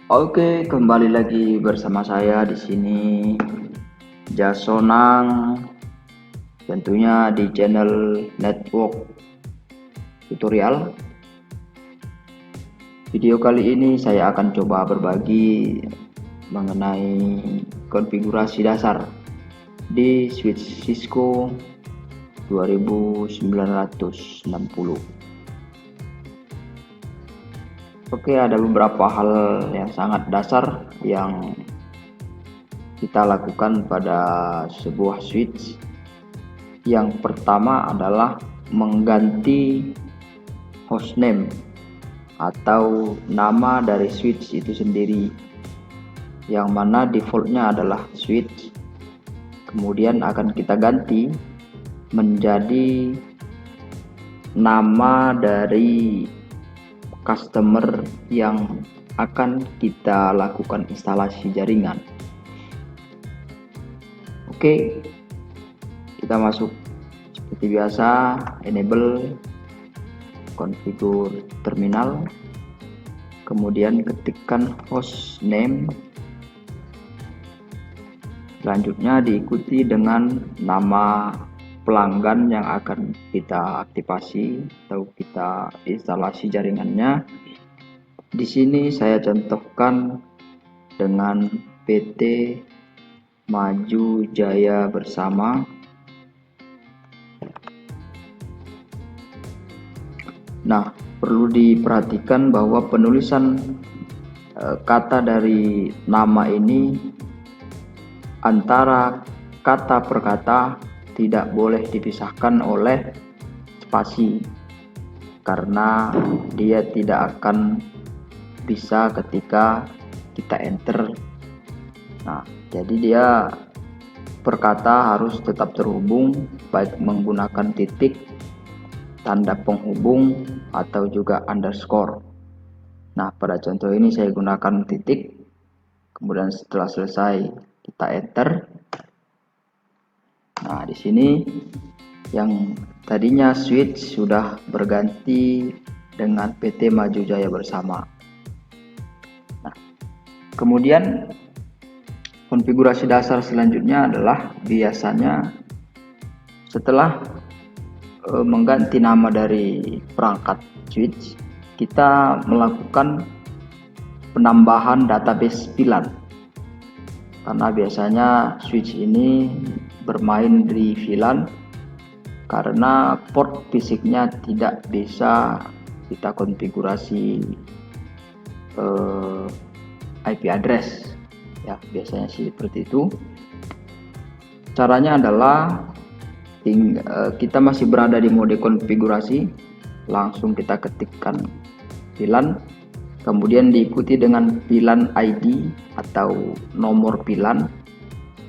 Oke, kembali lagi bersama saya di sini Jasonang, tentunya di channel Network Tutorial. Video kali ini saya akan coba berbagi mengenai konfigurasi dasar di switch Cisco 2960. Oke, ada beberapa hal yang sangat dasar yang kita lakukan pada sebuah switch. Yang pertama adalah mengganti hostname atau nama dari switch itu sendiri, yang mana defaultnya adalah switch, kemudian akan kita ganti menjadi nama dari customer yang akan kita lakukan instalasi jaringan. Oke, kita masuk seperti biasa, enable, configure terminal, kemudian ketikkan hostname, selanjutnya diikuti dengan nama pelanggan yang akan kita aktifasi atau kita instalasi jaringannya. Di sini saya contohkan dengan PT Maju Jaya Bersama. Nah, perlu diperhatikan bahwa penulisan kata dari nama ini antara kata per kata tidak boleh dipisahkan oleh spasi, karena dia tidak akan bisa ketika kita enter. Nah, jadi dia per kata harus tetap terhubung, baik menggunakan titik, tanda penghubung, atau juga underscore. Nah, pada contoh ini saya gunakan titik, kemudian setelah selesai kita enter. Nah, di sini yang tadinya switch sudah berganti dengan PT Maju Jaya Bersama. Nah, kemudian konfigurasi dasar selanjutnya adalah biasanya setelah mengganti nama dari perangkat switch, kita melakukan penambahan database VLAN, karena biasanya switch ini bermain di VLAN karena port fisiknya tidak bisa kita konfigurasi IP address, ya biasanya sih seperti itu. Caranya adalah kita masih berada di mode konfigurasi, langsung kita ketikkan VLAN, kemudian diikuti dengan VLAN ID atau nomor VLAN.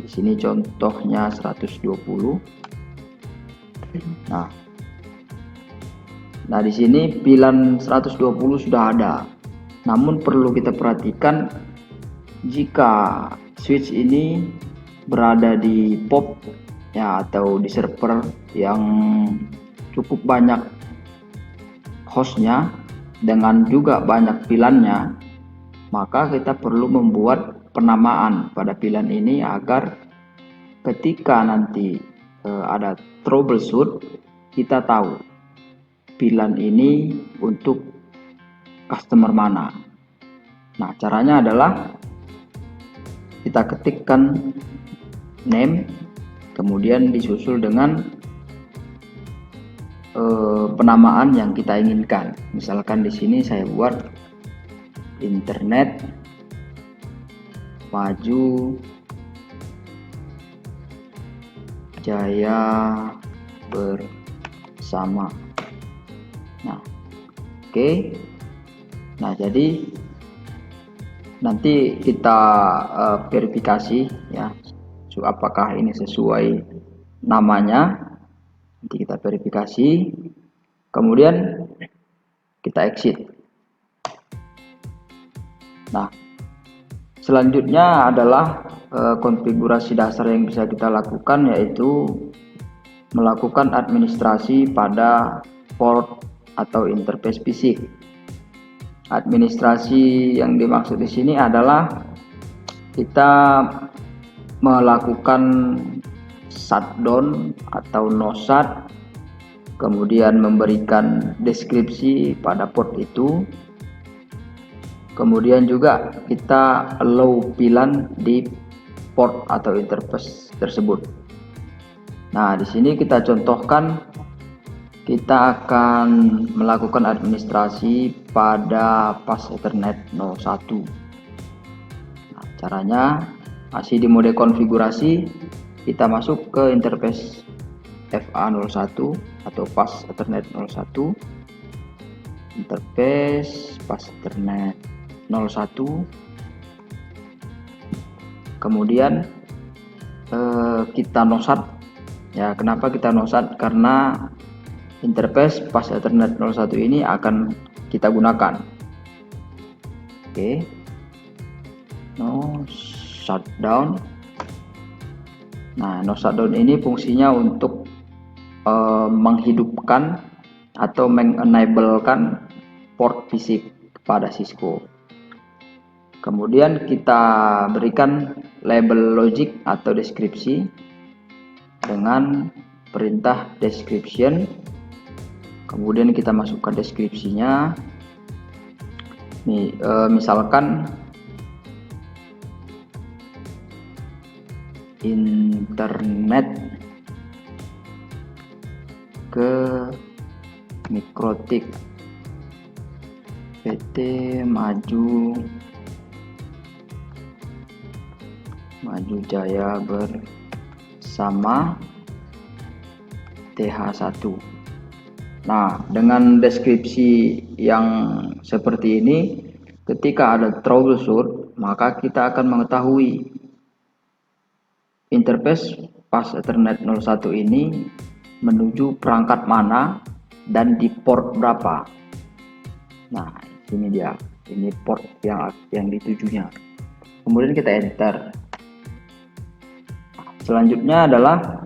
Di sini contohnya 120. Nah, di sini VLAN 120 sudah ada. Namun perlu kita perhatikan, jika switch ini berada di POP ya, atau di server yang cukup banyak hostnya dengan juga banyak VLAN-nya, maka kita perlu membuat penamaan pada VLAN ini agar ketika nanti ada troubleshoot, kita tahu VLAN ini untuk customer mana. Nah, caranya adalah kita ketikkan name, kemudian disusul dengan penamaan yang kita inginkan. Misalkan di sini saya buat internet Maju Jaya Bersama. Nah, oke. Nah, jadi nanti kita verifikasi ya, apakah ini sesuai namanya. Nanti kita verifikasi, kemudian kita exit. Nah, selanjutnya adalah konfigurasi dasar yang bisa kita lakukan, yaitu melakukan administrasi pada port atau interface fisik. Administrasi yang dimaksud di sini adalah kita melakukan shutdown atau no shut, kemudian memberikan deskripsi pada port itu, kemudian juga kita allow VLAN di port atau interface tersebut. Nah, di sini kita contohkan kita akan melakukan administrasi pada pas Ethernet 01. Nah, caranya masih di mode konfigurasi, kita masuk ke interface FA01 atau pas Ethernet 01, interface pas Ethernet 01, kemudian kita nosat. Ya, kenapa kita nosat? Karena interface pas Ethernet 01 ini akan kita gunakan. Oke, no shutdown. Nah, no shutdown ini fungsinya untuk menghidupkan atau mengenablekan port fisik pada Cisco. Kemudian kita berikan label logic atau deskripsi dengan perintah description. Kemudian kita masukkan deskripsinya. Nih, misalkan internet ke Mikrotik PT Maju Jaya bersama TH1. Nah, dengan deskripsi yang seperti ini, ketika ada troubleshoot, maka kita akan mengetahui interface pas Ethernet 01 ini menuju perangkat mana dan di port berapa. Nah, ini dia, ini port yang ditujunya. Kemudian kita enter. Selanjutnya adalah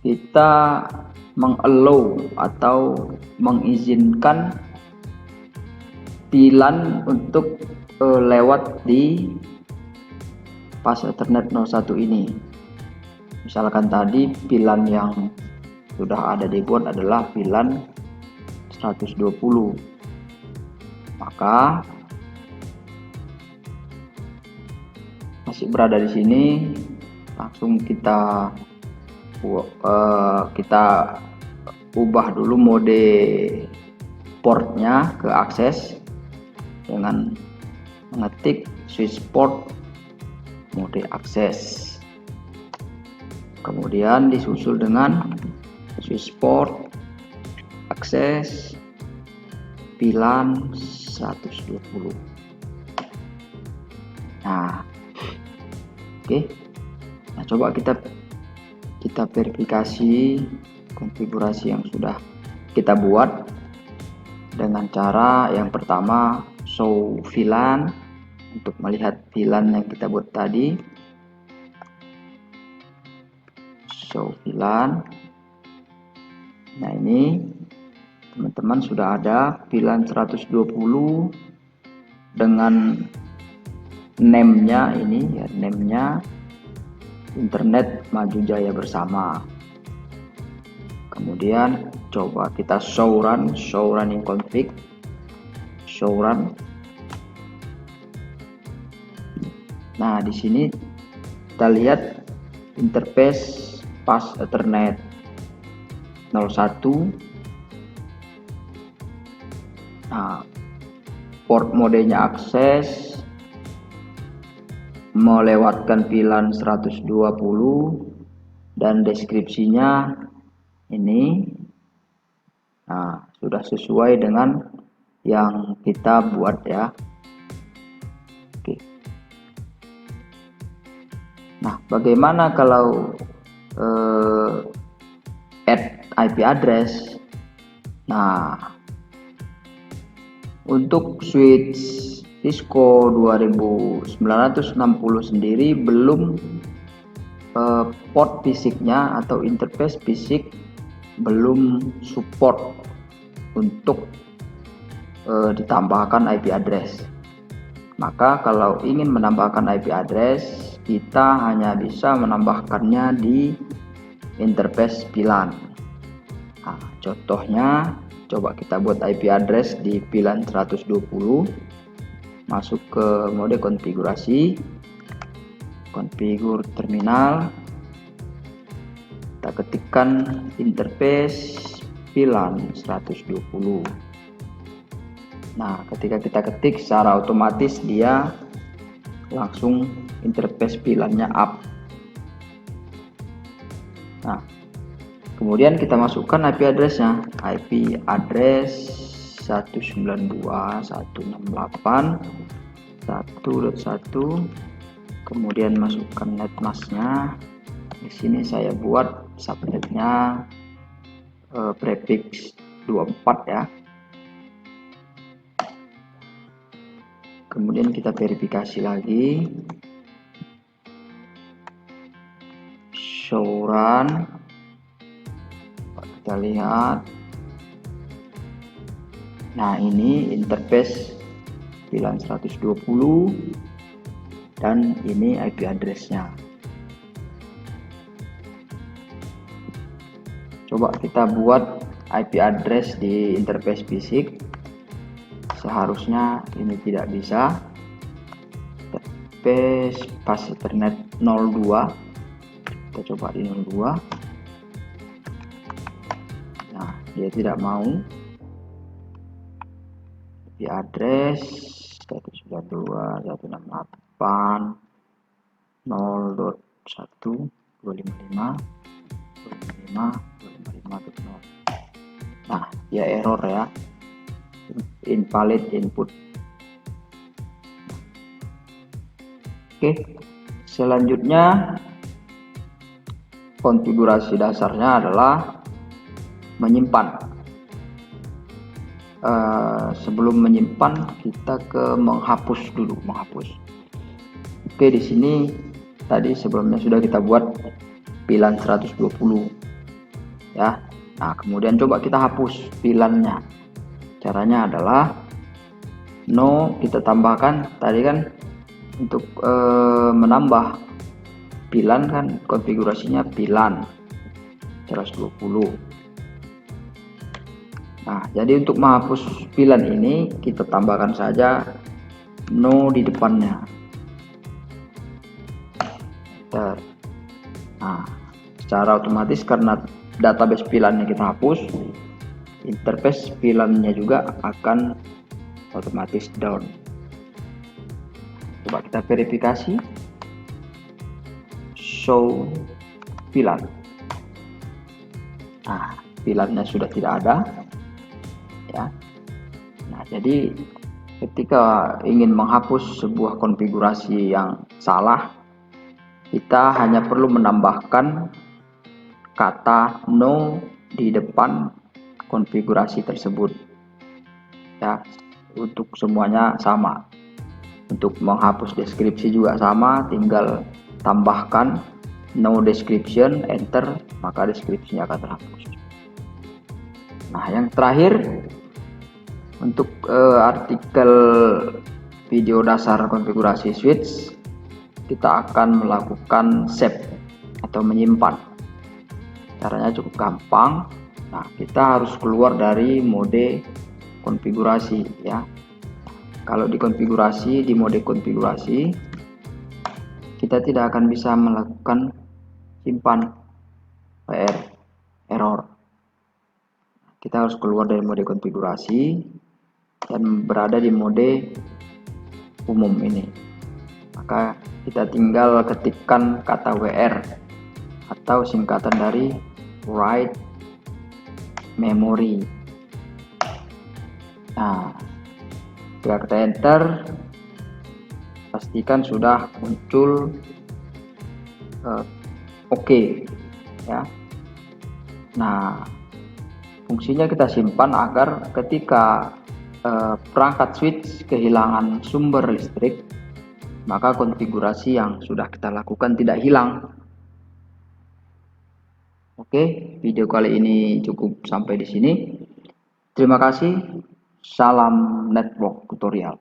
kita mengallow atau mengizinkan VLAN untuk lewat di pas Ethernet 01 ini. Misalkan tadi VLAN yang sudah ada dibuat adalah VLAN 120, maka masih berada di sini, langsung kita ubah dulu mode portnya ke akses dengan mengetik switch port mode akses, kemudian disusul dengan switch port akses VLAN 120. Nah, oke. Nah, coba kita verifikasi konfigurasi yang sudah kita buat dengan cara yang pertama show VLAN untuk melihat VLAN yang kita buat tadi. Show VLAN. Nah, ini teman-teman sudah ada VLAN 120 dengan name-nya ini ya, name-nya Internet Maju Jaya bersama. Kemudian coba kita show running config, show run. Nah, di sini kita lihat interface pas Ethernet 01. Nah, port modenya akses, melewatkan VLAN 120, dan deskripsinya ini. Nah, sudah sesuai dengan yang kita buat ya. Oke. Nah, bagaimana kalau add IP address? Nah, untuk switch Cisco 2960 sendiri belum port fisiknya atau interface fisik belum support untuk ditambahkan IP address. Maka kalau ingin menambahkan IP address, kita hanya bisa menambahkannya di interface VLAN. Nah, contohnya coba kita buat IP address di VLAN 120, masuk ke mode konfigurasi, konfigur terminal, kita ketikkan interface VLAN 120. Nah, ketika kita ketik, secara otomatis dia langsung interface VLAN-nya up. Nah, kemudian kita masukkan IP address-nya, IP address 192.168.1.1, kemudian masukkan netmask-nya. Di sini saya buat subnetnya prefix 24 ya. Kemudian kita verifikasi lagi, show run, kita lihat. Nah, ini interface VLAN 120 dan ini IP address-nya. Coba kita buat IP address di interface fisik. Seharusnya ini tidak bisa. Interface pas Ethernet 02, kita coba di 02. Nah, dia tidak mau. IP address 192.168.0.1.255.255.255.0. Nah, dia error ya, invalid input. Oke, selanjutnya konfigurasi dasarnya adalah menyimpan. Sebelum menyimpan, kita ke menghapus dulu, menghapus. Oke, di sini tadi sebelumnya sudah kita buat VLAN 120 ya. Nah, kemudian coba kita hapus VLAN-nya. Caranya adalah no, kita tambahkan tadi kan untuk menambah VLAN kan konfigurasinya VLAN 120. Nah, jadi untuk menghapus VLAN ini kita tambahkan saja no di depannya. Nah, secara otomatis karena database VLAN-nya kita hapus, interface VLAN-nya juga akan otomatis down. Coba kita verifikasi, show VLAN. Nah, VLAN-nya sudah tidak ada ya. Nah, jadi ketika ingin menghapus sebuah konfigurasi yang salah, kita hanya perlu menambahkan kata no di depan konfigurasi tersebut ya. Untuk semuanya sama. Untuk menghapus deskripsi juga sama, tinggal tambahkan no description, enter, maka deskripsinya akan terhapus. Nah, yang terakhir untuk artikel video dasar konfigurasi switch, kita akan melakukan save atau menyimpan. Caranya cukup gampang. Nah, kita harus keluar dari mode konfigurasi ya. Kalau di konfigurasi, di mode konfigurasi, kita tidak akan bisa melakukan simpan error. Kita harus keluar dari mode konfigurasi dan berada di mode umum ini. Maka kita tinggal ketikkan kata WR atau singkatan dari write memory. Nah, jika kita enter, pastikan sudah muncul oke ya. Nah, fungsinya kita simpan agar ketika perangkat switch kehilangan sumber listrik, maka konfigurasi yang sudah kita lakukan tidak hilang. Oke, video kali ini cukup sampai di sini. Terima kasih. Salam network tutorial.